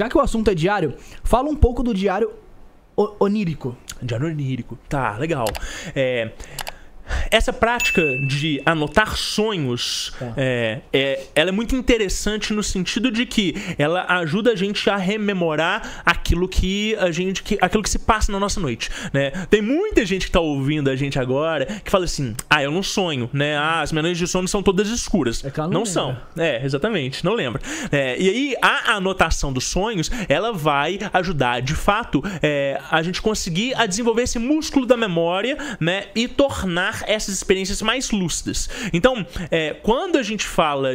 já que o assunto é diário, fala um pouco do diário onírico. Diário onírico. Tá, legal. Essa prática de anotar sonhos, ela é muito interessante no sentido de que ela ajuda a gente a rememorar aquilo que se passa na nossa noite, né? Tem muita gente que tá ouvindo a gente agora que fala assim, eu não sonho, né? As minhas noites de sono são todas escuras. Não são. Exatamente, não lembra. E aí, a anotação dos sonhos, ela vai ajudar, de fato, a gente conseguir a desenvolver esse músculo da memória, né? E tornar essas experiências mais lúcidas. Então, quando a gente fala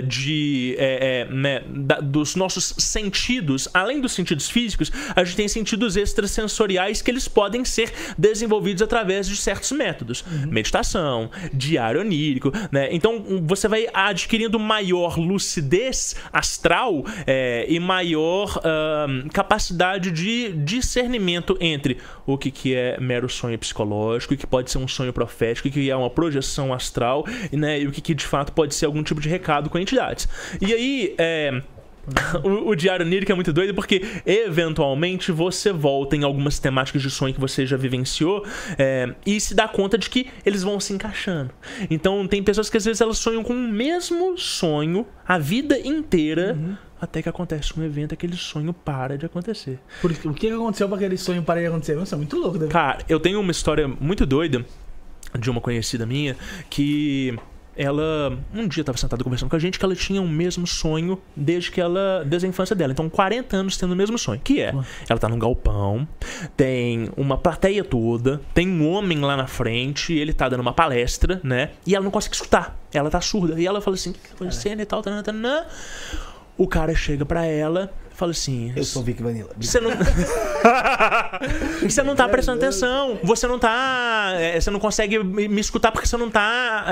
dos nossos sentidos, além dos sentidos físicos, a gente tem sentidos extrasensoriais que eles podem ser desenvolvidos através de certos métodos. Meditação, diário onírico, né? Então, você vai adquirindo maior lucidez astral e maior capacidade de discernimento entre o que é mero sonho psicológico, o que pode ser um sonho profético, o que é uma projeção astral, né, e o que de fato pode ser algum tipo de recado com entidades. E aí, o diário onírico é muito doido porque, eventualmente, você volta em algumas temáticas de sonho que você já vivenciou e se dá conta de que eles vão se encaixando. Então, tem pessoas que às vezes elas sonham com o mesmo sonho a vida inteira, até que acontece um evento, aquele sonho para de acontecer. O que aconteceu para aquele sonho parar de acontecer? Nossa, é muito louco, né? Cara, eu tenho uma história muito doida de uma conhecida minha, que ela um dia estava sentada conversando com a gente, que ela tinha o mesmo sonho desde a infância dela. Então, 40 anos tendo o mesmo sonho, que é, ela tá num galpão, tem uma plateia toda, tem um homem lá na frente, ele tá dando uma palestra, né, e ela não consegue escutar, ela tá surda, e ela fala assim, o que tá acontecendo e tal, o cara chega pra ela e fala assim, eu sou Vic Vanilla. Você não tá prestando atenção, você não consegue me escutar porque você não tá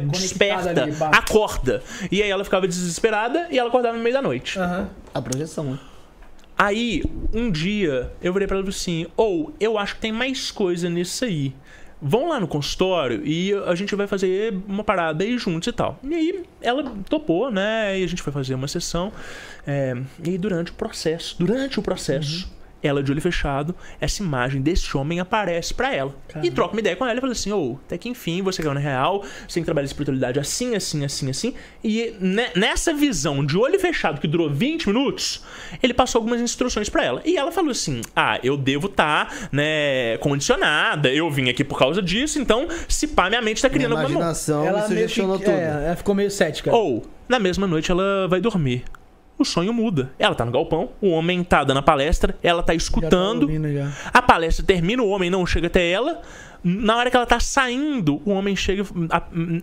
desperta, ali, acorda. E aí ela ficava desesperada e ela acordava no meio da noite. A projeção, né? Aí, um dia, eu virei pra ela e falei assim, eu acho que tem mais coisa nisso aí. Vão lá no consultório e a gente vai fazer uma parada aí juntos e tal. E aí ela topou, né? E a gente foi fazer uma sessão. E durante o processo, ela de olho fechado, essa imagem desse homem aparece pra ela. Caramba. E troca uma ideia com ela e fala assim, até que enfim, você caiu na real, você tem que trabalhar a espiritualidade assim, assim, assim, assim. E nessa visão de olho fechado, que durou 20 minutos, ele passou algumas instruções pra ela. E ela falou assim, eu devo estar, né, condicionada, eu vim aqui por causa disso, então, se pá, minha mente tá criando alguma imaginação, ela sugestionou tudo. Ela ficou meio cética. Na mesma noite ela vai dormir. O sonho muda. Ela tá no galpão, o homem tá dando a palestra, ela tá escutando, já. A palestra termina, o homem não chega até ela. Na hora que ela tá saindo, o homem chega,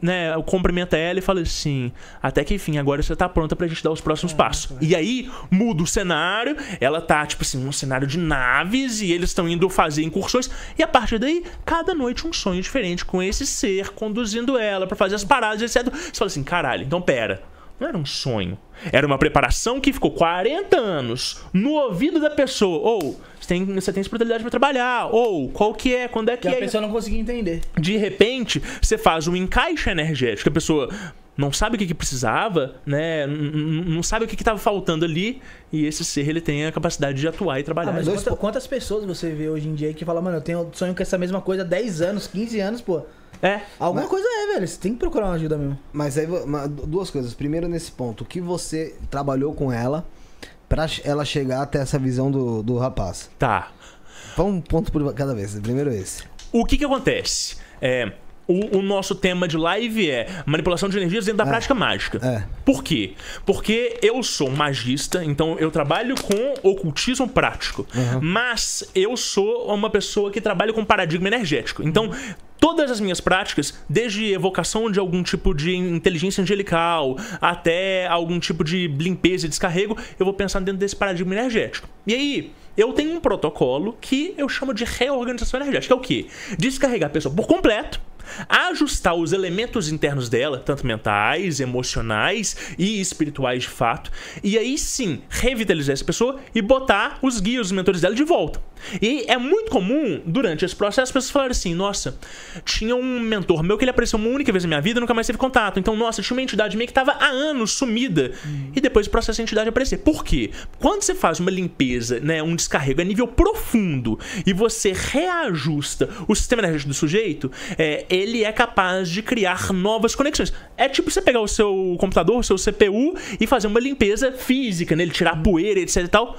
né, cumprimenta ela e fala assim, até que enfim, agora você tá pronta pra gente dar os próximos passos. E aí, muda o cenário, ela tá, tipo assim, um cenário de naves, e eles estão indo fazer incursões, e a partir daí, cada noite um sonho diferente, com esse ser conduzindo ela pra fazer as paradas, etc. Você fala assim, caralho, então pera, não era um sonho, era uma preparação que ficou 40 anos no ouvido da pessoa. Você tem espiritualidade pra trabalhar. Qual que é, quando é que a pessoa não conseguia entender. De repente, você faz um encaixe energético. A pessoa não sabe o que precisava, né? Não sabe o que estava faltando ali. E esse ser, ele tem a capacidade de atuar e trabalhar. Mas quantas pessoas você vê hoje em dia que falam, mano, eu tenho sonho com essa mesma coisa há 10 anos, 15 anos, pô. Alguma coisa velho. Você tem que procurar uma ajuda mesmo. Mas aí, duas coisas. Primeiro, nesse ponto, o que você trabalhou com ela pra ela chegar até essa visão do rapaz? Tá. Vamos um ponto por cada vez. Primeiro esse. O que acontece? O nosso tema de live é manipulação de energias dentro da prática mágica. Por quê? Porque eu sou um magista, então eu trabalho com ocultismo prático. Mas eu sou uma pessoa que trabalha com paradigma energético. Então, todas as minhas práticas, desde evocação de algum tipo de inteligência angelical até algum tipo de limpeza e descarrego, eu vou pensar dentro desse paradigma energético. E aí, eu tenho um protocolo que eu chamo de reorganização energética. É o quê? Descarregar a pessoa por completo, ajustar os elementos internos dela, tanto mentais, emocionais e espirituais de fato, e aí sim revitalizar essa pessoa e botar os guias, os mentores dela de volta. E é muito comum, durante esse processo, as pessoas falarem assim: nossa, tinha um mentor meu que ele apareceu uma única vez na minha vida e nunca mais teve contato. Então, nossa, tinha uma entidade minha que estava há anos sumida. E depois o processo da entidade aparecer. Por quê? Quando você faz uma limpeza, né, um descarrego a nível profundo e você reajusta o sistema energético do sujeito, ele é capaz de criar novas conexões. É tipo você pegar o seu computador, o seu CPU e fazer uma limpeza física nele, tirar poeira, etc e tal.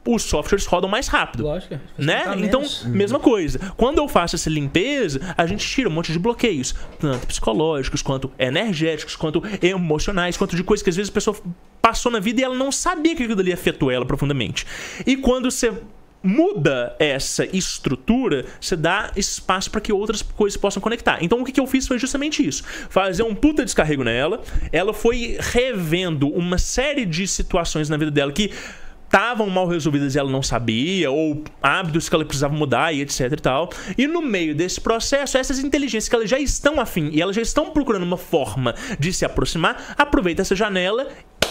Os softwares rodam mais rápido. Lógico, né? Então, mesma coisa. Quando eu faço essa limpeza, a gente tira um monte de bloqueios, tanto psicológicos, quanto energéticos, quanto emocionais, quanto de coisas que às vezes a pessoa passou na vida e ela não sabia que aquilo ali afetou ela profundamente. E quando você muda essa estrutura, você dá espaço para que outras coisas possam conectar. Então o que eu fiz foi justamente isso. Fazer um puta descarrego nela. Ela foi revendo uma série de situações na vida dela que estavam mal resolvidas e ela não sabia, ou hábitos que ela precisava mudar e etc e tal. E no meio desse processo, essas inteligências que elas já estão afim e elas já estão procurando uma forma de se aproximar, aproveita essa janela,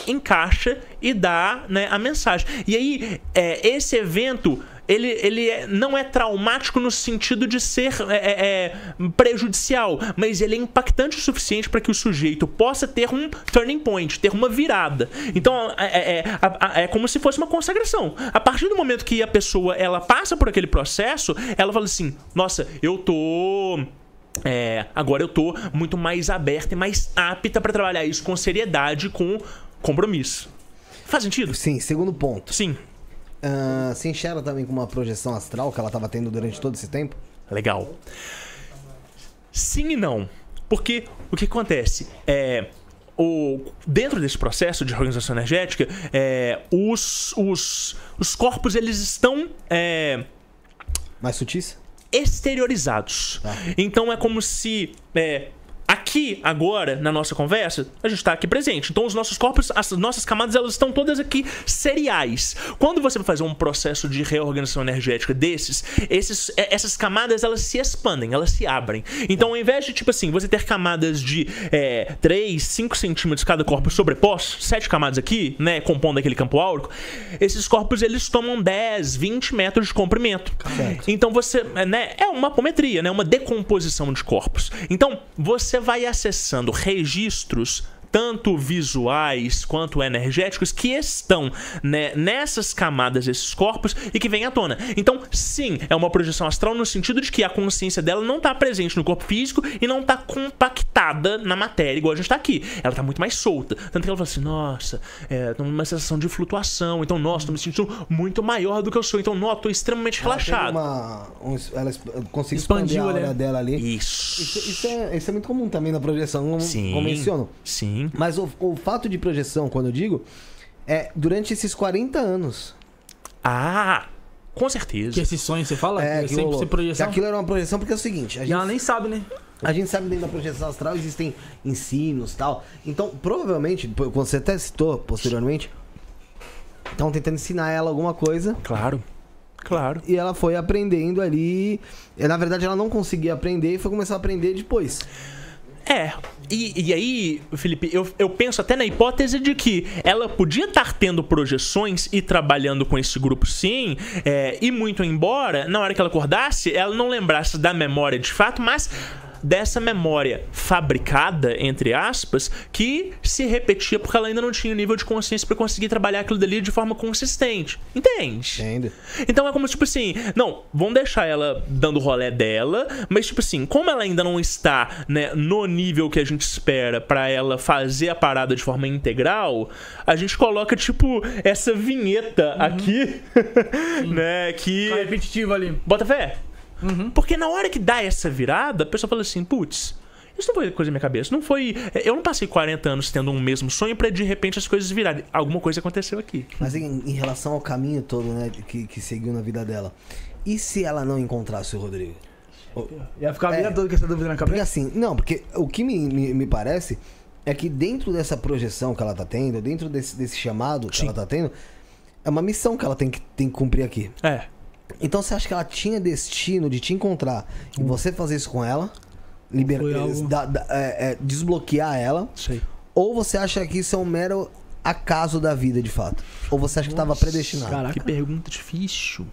encaixa e dá, né, a mensagem. E aí, esse evento, ele não é traumático no sentido de ser prejudicial, mas ele é impactante o suficiente para que o sujeito possa ter um turning point, ter uma virada. Então, é como se fosse uma consagração. A partir do momento que a pessoa ela passa por aquele processo, ela fala assim: nossa, agora eu tô muito mais aberta e mais apta para trabalhar isso com seriedade, com compromisso. Faz sentido? Sim, segundo ponto. Sim. Se enxerga também com uma projeção astral que ela estava tendo durante todo esse tempo? Legal. Sim e não. Porque o que acontece? Dentro desse processo de organização energética, os corpos eles estão mais sutis? Exteriorizados. Tá. Então é como se aqui, agora, na nossa conversa, a gente está aqui presente. Então os nossos corpos, as nossas camadas, elas estão todas aqui seriais. Quando você vai fazer um processo de reorganização energética essas camadas, elas se expandem, elas se abrem. Então ao invés de, tipo assim, você ter camadas de 3, 5 centímetros cada corpo sobrepostos, 7 camadas aqui, né, compondo aquele campo áurico, esses corpos, eles tomam 10, 20 metros de comprimento. Certo. Então você, né, é uma apometria, né, uma decomposição de corpos. Então você vai acessando registros tanto visuais quanto energéticos que estão, né, nessas camadas, esses corpos, e que vêm à tona. Então, sim, é uma projeção astral no sentido de que a consciência dela não está presente no corpo físico e não está compactada na matéria, igual a gente está aqui. Ela está muito mais solta. Tanto que ela fala assim: nossa, tô numa sensação de flutuação. Então, nossa, tô me sentindo muito maior do que eu sou. Então, nossa, tô extremamente relaxado. Ela conseguiu expandir a aura dela ali. Isso é muito comum também na projeção, como menciono. Sim. Mas o fato de projeção, quando eu digo, é durante esses 40 anos. Ah, com certeza. Que esse sonho, você fala? Que sempre ser projeção? Que aquilo era uma projeção, porque é o seguinte... ela nem sabe, né? A gente sabe que dentro da projeção astral existem ensinos e tal. Então, provavelmente, quando você até citou posteriormente, estão tentando ensinar ela alguma coisa. Claro. E ela foi aprendendo ali. Na verdade, ela não conseguia aprender e foi começar a aprender depois. E aí, Felipe, eu penso até na hipótese de que ela podia estar tendo projeções e trabalhando com esse grupo, sim, e muito embora, na hora que ela acordasse, ela não lembrasse da memória de fato, mas dessa memória fabricada, entre aspas, que se repetia porque ela ainda não tinha o nível de consciência para conseguir trabalhar aquilo dali de forma consistente. Entende? Entendo. Então é como tipo assim, não, vamos deixar ela dando o rolê dela, mas tipo assim, como ela ainda não está, né, no nível que a gente espera para ela fazer a parada de forma integral, a gente coloca tipo essa vinheta aqui, né, que... Tá repetitivo ali. Bota fé. Porque na hora que dá essa virada, a pessoa fala assim: putz, isso não foi coisa da minha cabeça. Não foi. Eu não passei 40 anos tendo um mesmo sonho pra de repente as coisas virarem. Alguma coisa aconteceu aqui. Mas em relação ao caminho todo, né, que seguiu na vida dela, e se ela não encontrasse o Rodrigo? Ia ficar a vida toda com essa dúvida na cabeça? Porque assim, não, porque o que me parece é que dentro dessa projeção que ela tá tendo, dentro desse chamado que ela tá tendo, é uma missão que ela tem que cumprir aqui. É. Então você acha que ela tinha destino de te encontrar e você fazer isso com ela? desbloquear ela? Sei. Ou você acha que isso é um mero acaso da vida, de fato? Ou você acha que estava predestinado? Caraca. Que pergunta difícil.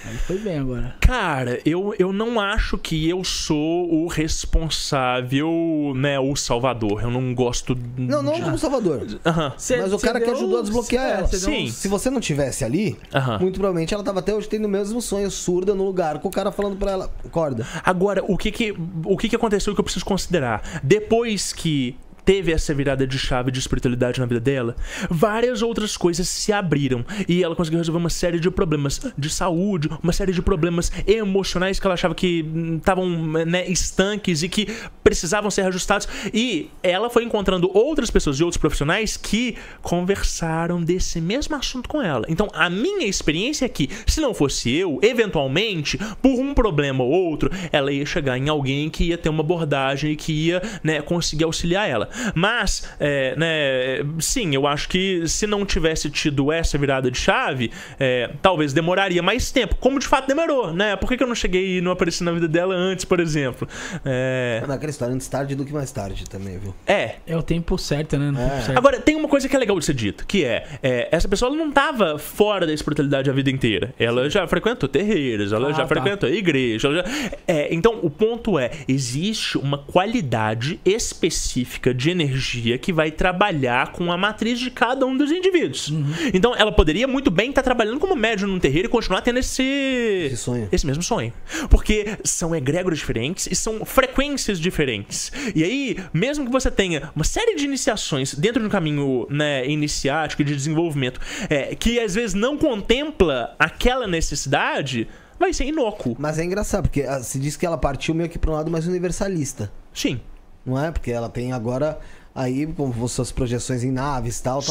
Aí foi bem agora. Cara, eu não acho que eu sou o responsável, né, o salvador. Eu não gosto... Não como salvador. Mas o cara que ajudou a desbloquear ela. Sim. Se você não tivesse ali, muito provavelmente ela tava até hoje tendo o mesmo sonho, surda no lugar, com o cara falando pra ela, acorda. Agora, o que aconteceu que eu preciso considerar? Depois que teve essa virada de chave de espiritualidade na vida dela, várias outras coisas se abriram e ela conseguiu resolver uma série de problemas de saúde, uma série de problemas emocionais que ela achava que estavam, né, estanques e que precisavam ser ajustados, e ela foi encontrando outras pessoas e outros profissionais que conversaram desse mesmo assunto com ela. Então a minha experiência é que, se não fosse eu, eventualmente, por um problema ou outro, ela ia chegar em alguém que ia ter uma abordagem e que ia, né, conseguir auxiliar ela. Mas, né, sim, eu acho que se não tivesse tido essa virada de chave, talvez demoraria mais tempo, como de fato demorou, né? Por que eu não cheguei e não apareci na vida dela antes, por exemplo? Naquela história, antes tarde do que mais tarde também, viu? É o tempo certo, né? Certo. Agora, tem uma coisa que é legal de ser dito, que essa pessoa não estava fora da espiritualidade a vida inteira. Ela já frequentou terreiros, ela já frequentou a igreja. Então, o ponto existe uma qualidade específica de energia que vai trabalhar com a matriz de cada um dos indivíduos. Então, ela poderia muito bem estar trabalhando como médium num terreiro e continuar tendo esse mesmo sonho. Porque são egrégoras diferentes e são frequências diferentes. E aí, mesmo que você tenha uma série de iniciações dentro de um caminho, né, iniciático e de desenvolvimento, que às vezes não contempla aquela necessidade, vai ser inócuo. Mas é engraçado, porque se diz que ela partiu meio que para um lado mais universalista. Sim. Não é? Porque ela tem agora aí como suas projeções em naves, tal.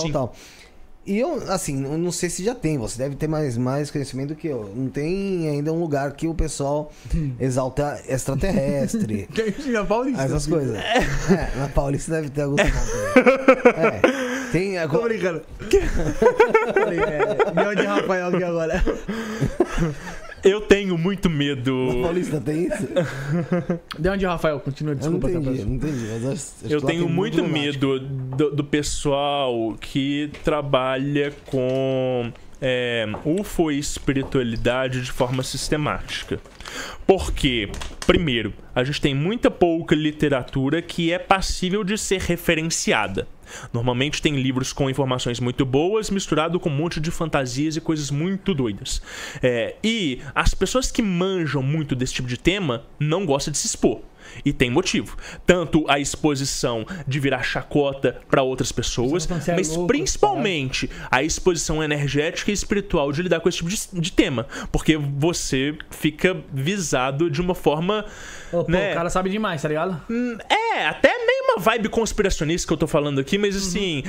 E eu, assim, eu não sei se já tem. Você deve ter mais conhecimento do que eu. Não tem ainda um lugar que o pessoal exalta extraterrestre. Na Paulista. Essas coisas. Na Paulista deve ter algum ponto aí. Tem... Tô brincando. Meu de Rafael aqui agora. Eu tenho muito medo. Na Paulista tem isso? De onde o Rafael? Continua, desculpa. Eu não entendi. Mas eu tenho muito medo do pessoal que trabalha com UFO e espiritualidade de forma sistemática. Porque, primeiro, a gente tem muita pouca literatura que é passível de ser referenciada. Normalmente tem livros com informações muito boas misturado com um monte de fantasias e coisas muito doidas. E as pessoas que manjam muito desse tipo de tema não gostam de se expor. E tem motivo. Tanto a exposição de virar chacota para outras pessoas, mas principalmente a exposição energética e espiritual de lidar com esse tipo de tema. Porque você fica visado de uma forma... né? O cara sabe demais, tá ligado? Até meio uma vibe conspiracionista que eu tô falando aqui, mas assim,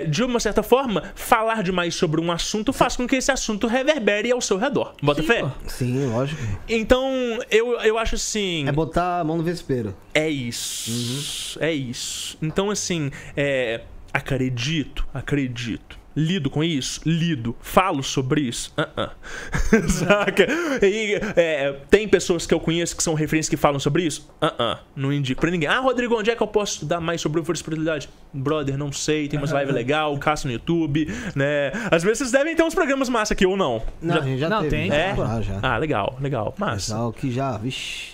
de uma certa forma, falar demais sobre um assunto faz com que esse assunto reverbere ao seu redor. Bota fé? Sim, lógico. Então, eu acho assim... É botar a mão no vespeiro. É isso. É isso. Então, assim, acredito. Lido com isso? Lido. Falo sobre isso? Saca? E, tem pessoas que eu conheço que são referências que falam sobre isso? Não indico pra ninguém. Rodrigo, onde é que eu posso estudar mais sobre a espiritualidade? Brother, não sei. Tem umas lives legal, caça no YouTube, né? Às vezes vocês devem ter uns programas massa aqui, ou não? Não, já teve. Tem. Já. Legal. Massa. Pessoal que já... Vixi.